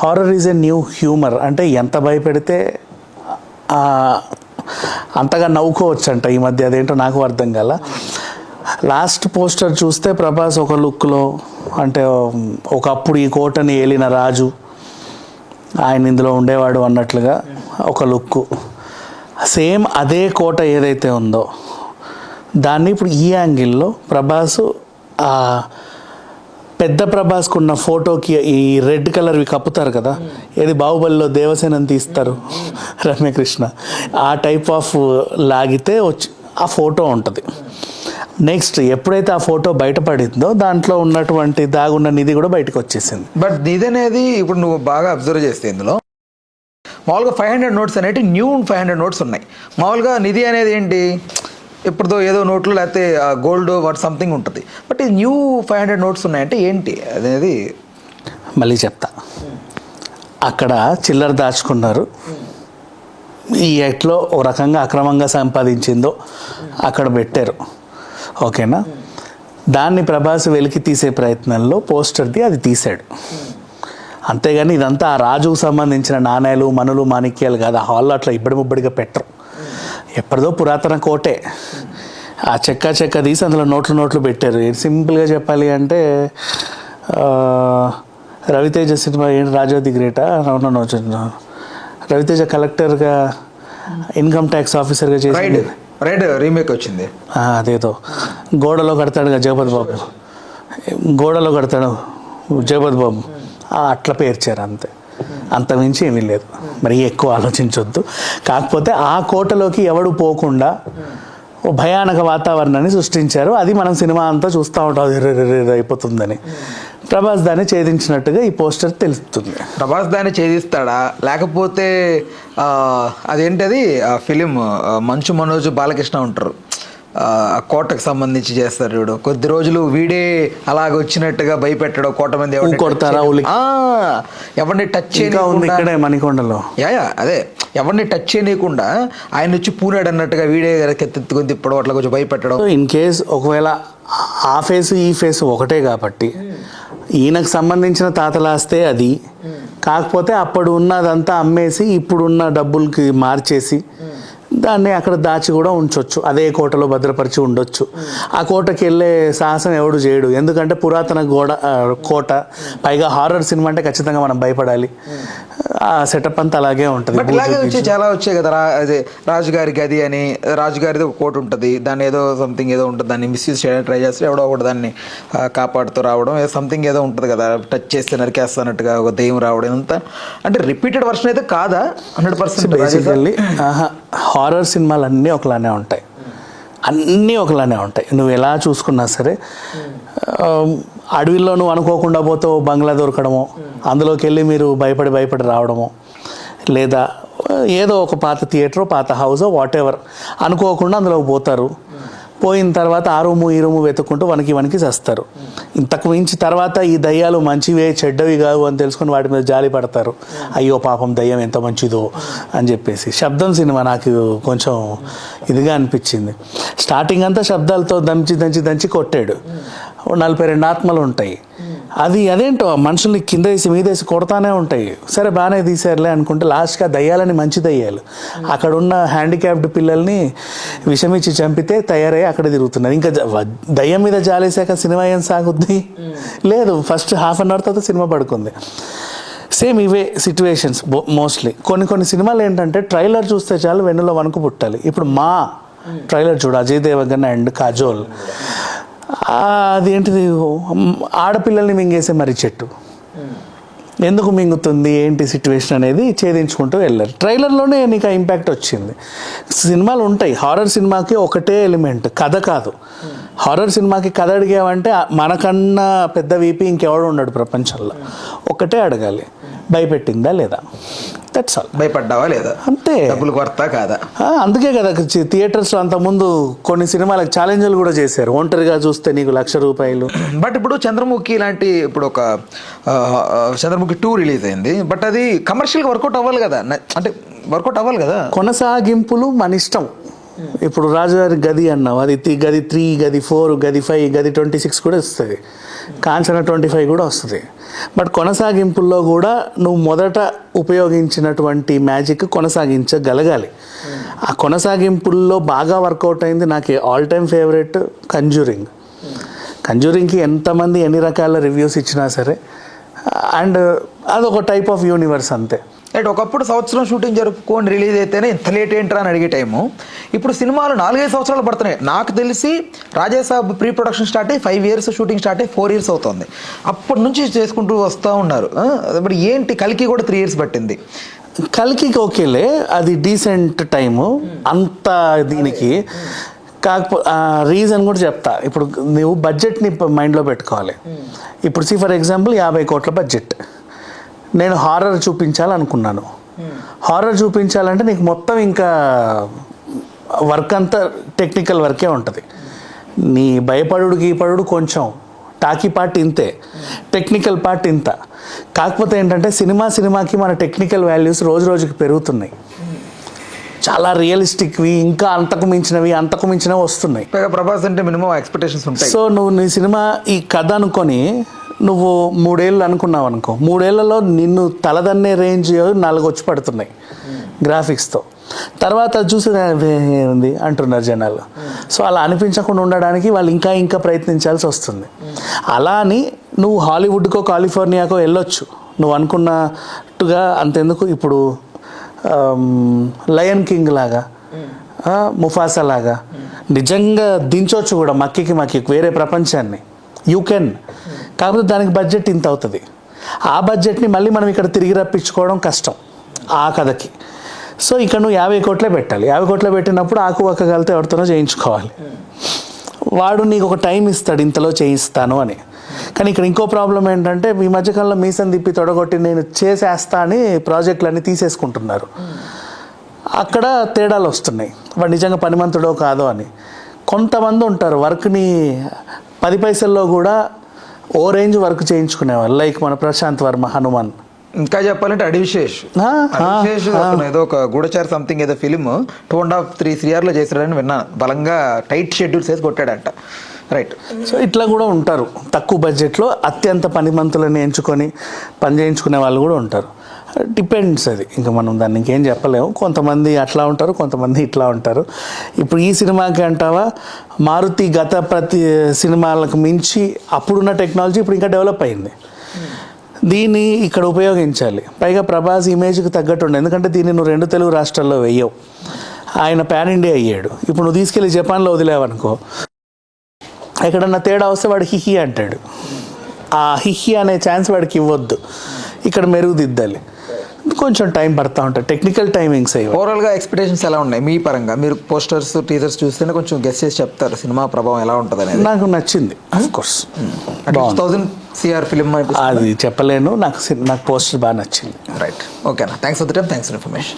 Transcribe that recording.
Horror is a new humour. అంటే ఎంత భయపెడితే అంతగా నవ్వుకోవచ్చు అంట ఈ మధ్య. అదేంటో నాకు అర్థం కాల. లాస్ట్ పోస్టర్ చూస్తే ప్రభాస్ ఒక లుక్లో, అంటే ఒకప్పుడు ఈ కోటని ఏలిన రాజు ఆయన ఇందులో ఉండేవాడు అన్నట్లుగా ఒక లుక్. సేమ్ అదే కోట ఏదైతే ఉందో దాన్ని ఇప్పుడు ఈ యాంగిల్లో ప్రభాస్ పెద్ద ప్రభాస్కు ఉన్న ఫోటోకి ఈ రెడ్ కలర్వి కప్పుతారు కదా, ఏది బాహుబలిలో దేవసేనని తీస్తారు రమ్యకృష్ణ, ఆ టైప్ ఆఫ్ లాగితే వచ్చి ఆ ఫోటో ఉంటుంది. నెక్స్ట్ ఎప్పుడైతే ఆ ఫోటో బయటపడిందో దాంట్లో ఉన్నటువంటి దాగున్న నిధి కూడా బయటకు వచ్చేసింది. బట్ నిధి అనేది ఇప్పుడు నువ్వు బాగా అబ్జర్వ్ చేస్తే ఇందులో మామూలుగా 500 నోట్స్ అనేవి న్యూ 500 నోట్స్ ఉన్నాయి. మామూలుగా నిధి అనేది ఏంటి, ఇప్పుడుతో ఏదో నోట్లు లేకపోతే గోల్డ్ వాట్ సంథింగ్ ఉంటుంది. బట్ ఈ న్యూ 500 నోట్స్ ఉన్నాయంటే ఏంటి అనేది మళ్ళీ చెప్తా. అక్కడ చిల్లర దాచుకున్నారు, ఈ ఎట్లో ఓ రకంగా అక్రమంగా సంపాదించిందో అక్కడ పెట్టారు, ఓకేనా. దాన్ని ప్రభాస్ వెలికి తీసే ప్రయత్నంలో పోస్టర్ది అది తీశాడు. అంతేగాని ఇదంతా ఆ రాజుకు సంబంధించిన నాణేలు మనులు మాణిక్యాలు కాదు. ఆ హాల్లో అట్లా ఇబ్బడి ముబ్బడిగా పెట్టరు. ఎప్పటిదో పురాతన కోటే, ఆ చెక్క తీసి అందులో నోట్లు పెట్టారు. సింపుల్గా చెప్పాలి అంటే రవితేజ సినిమా ఏంటి, రాజా ది గ్రేటా, రవితేజ కలెక్టర్గా ఇన్కమ్ ట్యాక్స్ ఆఫీసర్గా చేసి రీమేక్ వచ్చింది. అదేదో గోడలో కడతాడు జగపతి బాబు, గోడలో కడతాడు జగపతి బాబు, అట్లా పేర్చారు అంతే, అంత మించి ఏమీ లేదు. మరి ఎక్కువ ఆలోచించొద్దు. కాకపోతే ఆ కోటలోకి ఎవడు పోకుండా ఓ భయానక వాతావరణాన్ని సృష్టించారు. అది మనం సినిమా అంతా చూస్తూ ఉంటాం, అయిపోతుందని. ప్రభాస్ దాన్ని ఛేదించినట్టుగా ఈ పోస్టర్ తెలుస్తుంది. ప్రభాస్ దాన్ని ఛేదిస్తాడా, లేకపోతే అదేంటది ఆ ఫిలిం మంచు మనోజ్ బాలకృష్ణ ఉంటారు, కోటకు సంబంధించి చేస్తారు చూడు, కొద్ది రోజులు వీడే అలాగ వచ్చినట్టుగా భయపెట్టడం, కోట మంది కొడతారా, ఎవరిని టచ్ చేయకుండా మణికొండలో అదే ఎవరిని టచ్ చేయకుండా ఆయన వచ్చి పూనాడు అన్నట్టుగా వీడే ఎత్తుకొని తిప్పడం, అట్లా కొంచెం భయపెట్టడం. ఇన్ కేస్ ఒకవేళ ఆ ఫేసు ఈ ఫేసు ఒకటే కాబట్టి ఈయనకు సంబంధించిన తాతలాస్తే అది, కాకపోతే అప్పుడు ఉన్నదంతా అమ్మేసి ఇప్పుడున్న డబ్బులకి మార్చేసి దాన్ని అక్కడ దాచి కూడా ఉంచవచ్చు, అదే కోటలో భద్రపరిచి ఉండొచ్చు. ఆ కోటకి వెళ్ళే సాహసం ఎవడు చేయడు, ఎందుకంటే పురాతన కోట, పైగా హారర్ సినిమా అంటే ఖచ్చితంగా మనం భయపడాలి. ఆ సెటప్ అంతా అలాగే ఉంటుంది. చాలా వచ్చాయి కదా, అదే రాజుగారి గది అని, రాజుగారిది ఒక కోట ఉంటుంది, దాన్ని ఏదో సంథింగ్ ఏదో ఉంటుంది, దాన్ని మిస్యూజ్ చేయడానికి ట్రై చేస్తే ఎవడో ఒకటి దాన్ని కాపాడుతూ రావడం, సంథింగ్ ఏదో ఉంటుంది కదా, టచ్ చేస్తే నరికేస్తానట్టుగా ఒక దెయ్యం రావడం, అంతా అంటే రిపీటెడ్ వర్షన్ అయితే కాదా 100%? బేసికల్లీ హారర్ సినిమాలు అన్నీ ఒకలానే ఉంటాయి, అన్నీ ఒకలానే ఉంటాయి. నువ్వు ఎలా చూసుకున్నా సరే, అడవిలో నువ్వు అనుకోకుండా పోతే బంగ్లా దొరకడమో, అందులోకి వెళ్ళి మీరు భయపడి రావడమో, లేదా ఏదో ఒక పాత థియేటరో పాత హౌసో వాట్ ఎవర్ అనుకోకుండా అందులోకి పోతారు. పోయిన తర్వాత ఆ రూము ఈ రూము వెతుక్కుంటూ వనికి చేస్తారు. ఇంతకు మించి తర్వాత ఈ దయ్యాలు మంచివే చెడ్డవి కావు అని తెలుసుకొని వాటి మీద జాలి పడతారు. అయ్యో పాపం దయ్యం ఎంత మంచిదో అని చెప్పేసి. శబ్దం సినిమా నాకు కొంచెం ఇదిగా అనిపించింది. స్టార్టింగ్ అంతా శబ్దాలతో దంచి కొట్టాడు. 42 ఆత్మలు ఉంటాయి. అదేంటో మనుషుల్ని కింద వేసి మీదేసి కొడతానే ఉంటాయి. సరే బాగానే తీసారులే అనుకుంటే లాస్ట్గా దయ్యాలని మంచి దయ్యాలు అక్కడ ఉన్న హ్యాండిక్యాప్డ్ పిల్లల్ని విషమిచ్చి చంపితే తయారయ్యి అక్కడ తిరుగుతున్నారు. ఇంకా దయ్యం మీద జాలేసాక సినిమా ఏం సాగుద్ది? లేదు, ఫస్ట్ హాఫ్ అన్ అవర్ తర్వాత సినిమా పడుకుంది. సేమ్ ఇవే సిచ్యువేషన్స్ మోస్ట్లీ. కొన్ని సినిమాలు ఏంటంటే ట్రైలర్ చూస్తే చాలు వెన్నులో వణుకు పుట్టాలి. ఇప్పుడు మా ట్రైలర్ చూడు, అజయ్ దేవగన్ అండ్ కాజోల్, అదేంటిది ఆడపిల్లల్ని మింగేసే మరి చెట్టు ఎందుకు మింగుతుంది, ఏంటి సిచ్యువేషన్ అనేది ఛేదించుకుంటూ వెళ్ళారు. ట్రైలర్లోనే నీకు ఆ ఇంపాక్ట్ వచ్చింది. సినిమాలు ఉంటాయి, హారర్ సినిమాకి ఒకటే ఎలిమెంట్, కథ కాదు. హారర్ సినిమాకి కథ అడిగామంటే మనకన్నా పెద్ద వీపీ ఇంకెవడు ఉండడు ప్రపంచంలో. ఒకటే అడగాలి, భయపెట్టిందా లేదా, దట్స్ ఆల్. భయపడ్డావా లేదా అంతే, డబ్బులు కొరత కాదా. అందుకే కదా థియేటర్స్లో అంతకుముందు కొన్ని సినిమాలకు ఛాలెంజ్లు కూడా చేశారు, ఒంటరిగా చూస్తే నీకు ₹1,00,000. బట్ ఇప్పుడు చంద్రముఖి లాంటి, ఇప్పుడు ఒక చంద్రముఖి 2 రిలీజ్ అయింది, బట్ అది కమర్షియల్గా వర్కౌట్ అవ్వాలి కదా, అంటే వర్కౌట్ అవ్వాలి కదా. కొనసాగింపులు మన ఇష్టం. ఇప్పుడు రాజుగారి గది అన్నావు, అది గది 3, గది 4, గది 5, గది 26 కూడా వస్తుంది. కాంచన 25 కూడా వస్తుంది. బట్ కొనసాగింపుల్లో కూడా నువ్వు మొదట ఉపయోగించినటువంటి మ్యాజిక్ కొనసాగించగలగాలి. ఆ కొనసాగింపుల్లో బాగా వర్కౌట్ అయింది నాకు ఆల్ టైమ్ ఫేవరెట్ కంజూరింగ్. కంజూరింగ్కి ఎంతమంది ఎన్ని రకాల రివ్యూస్ ఇచ్చినా సరే, అండ్ అదొక టైప్ ఆఫ్ యూనివర్స్ అంతే. రైట్. ఒకప్పుడు సంవత్సరం షూటింగ్ జరుపుకొని రిలీజ్ అయితేనే ఇంత లేట్ ఏంట్రా అని అడిగే టైము ఇప్పుడు సినిమాలు 4-5 సంవత్సరాలు పడుతున్నాయి. నాకు తెలిసి రాజాసాబ్ ప్రీ ప్రొడక్షన్ స్టార్ట్ అయ్యి 5 years, షూటింగ్ స్టార్ట్ అయ్యి 4 years అవుతుంది. అప్పటి నుంచి చేసుకుంటూ వస్తూ ఉన్నారు. మరి ఏంటి కల్కి కూడా 3 years పట్టింది. కల్కికి ఓకేలే, అది డీసెంట్ టైము అంత దీనికి. కాకపోతే రీజన్ కూడా చెప్తా. ఇప్పుడు నువ్వు బడ్జెట్ని మైండ్లో పెట్టుకోవాలి. ఇప్పుడు ఫర్ ఎగ్జాంపుల్ 50 కోట్ల బడ్జెట్, నేను హారర్ చూపించాలనుకున్నాను. హారర్ చూపించాలంటే నీకు మొత్తం ఇంకా వర్క్ అంతా టెక్నికల్ వర్కే ఉంటుంది. నీ భయపడుడు కొంచెం, టాకీ పార్ట్ ఇంతే, టెక్నికల్ పార్ట్ ఇంత. కాకపోతే ఏంటంటే సినిమాకి మన టెక్నికల్ వాల్యూస్ రోజు రోజుకి పెరుగుతున్నాయి. చాలా రియలిస్టిక్వి, ఇంకా అంతకు మించినవి వస్తున్నాయి. పైగా ప్రభాస్ అంటే మినిమం ఎక్స్పెక్టేషన్స్ ఉంటాయి. సో నువ్వు నీ సినిమా ఈ కథ అనుకొని నువ్వు 3 ఏళ్ళు అనుకున్నావు అనుకో, 3 ఏళ్లలో నిన్ను తలదన్నే రేంజ్ 4 వచ్చి పడుతున్నాయి గ్రాఫిక్స్తో. తర్వాత చూసి ఉంది అంటున్నారు జనాలు. సో అలా అనిపించకుండా ఉండడానికి వాళ్ళు ఇంకా ప్రయత్నించాల్సి వస్తుంది. అలా అని నువ్వు హాలీవుడ్కో కాలిఫోర్నియాకో వెళ్ళొచ్చు, నువ్వు అనుకున్నట్టుగా. అంతెందుకు, ఇప్పుడు లయన్ కింగ్ లాగా, ముఫాసా లాగా నిజంగా దించవచ్చు కూడా మక్కికి వేరే ప్రపంచాన్ని. You can. కాకపోతే దానికి బడ్జెట్ ఇంత అవుతుంది. ఆ బడ్జెట్ని మళ్ళీ మనం ఇక్కడ తిరిగి రప్పించుకోవడం కష్టం ఆ కథకి. సో ఇక్కడ నువ్వు 50 కోట్లే పెట్టాలి. 50 కోట్లే పెట్టినప్పుడు ఆకు కలితే ఎవరితోనో చేయించుకోవాలి. వాడు నీకు ఒక టైం ఇస్తాడు, ఇంతలో చేయిస్తాను అని. కానీ ఇక్కడ ఇంకో ప్రాబ్లం ఏంటంటే, ఈ మధ్యకాలంలో మీసం తిప్పి తొడగొట్టి నేను చేసేస్తా అని ప్రాజెక్టులన్నీ తీసేసుకుంటున్నారు. అక్కడ తేడాలు వస్తున్నాయి. వాడు నిజంగా పనిమంతుడో కాదో అని. కొంతమంది ఉంటారు వర్క్ని 10 పైసల్లో కూడా ఓ రేంజ్ వర్క్ చేయించుకునేవాళ్ళు. లైక్ మన ప్రశాంత్ వర్మ, హనుమాన్. ఇంకా చెప్పాలంటే అడివిశేష్ ఏదో ఒక గూఢచారి సంథింగ్ ఏదో ఫిలిం 2.5-3 years చేశాడని విన్నాను. బలంగా టైట్ షెడ్యూల్స్ వేసి కొట్టాడంట. రైట్. సో ఇట్లా కూడా ఉంటారు. తక్కువ బడ్జెట్లో అత్యంత పనిమంతులను ఎంచుకొని పని చేయించుకునే వాళ్ళు కూడా ఉంటారు. డిపెండ్స్ అది. ఇంకా మనం దాన్ని ఇంకేం చెప్పలేము. కొంతమంది అట్లా ఉంటారు, కొంతమంది ఇట్లా ఉంటారు. ఇప్పుడు ఈ సినిమాకి అంటావా, మారుతి గత ప్రతి సినిమాలకు మించి అప్పుడున్న టెక్నాలజీ ఇప్పుడు ఇంకా డెవలప్ అయింది. దీన్ని ఇక్కడ ఉపయోగించాలి. పైగా ప్రభాస్ ఇమేజ్కి తగ్గట్టు ఉండే, ఎందుకంటే దీన్ని నువ్వు 2 తెలుగు రాష్ట్రాల్లో వెయ్యవు. ఆయన పాన్ ఇండియా అయ్యాడు. ఇప్పుడు నువ్వు తీసుకెళ్ళి జపాన్లో వదిలేవనుకో, ఎక్కడన్నా తేడా వస్తే వాడు హిహి అంటాడు. ఆ హిహి అనే ఛాన్స్ వాడికి ఇవ్వద్దు. ఇక్కడ మెరుగుదిద్దాలి. కొంచెం టైం పడతా ఉంటాయి, టెక్నికల్ టైమింగ్స్ అయ్యి. ఓవరాల్గా ఎక్స్పెక్టేషన్స్ ఎలా ఉన్నాయి మీ పరంగా? మీరు పోస్టర్స్, టీజర్స్ చూస్తేనే కొంచెం గెస్ చేసి చెప్తారు సినిమా ప్రభావం ఎలా ఉంటుంది అనేది. నాకు నచ్చింది, ఆఫ్ కోర్స్. 1000 CR ఫిలిం అది చెప్పలేను. నాకు పోస్టర్ బాగా నచ్చింది. రైట్. ఓకేనా, thanks for the time, thanks for information.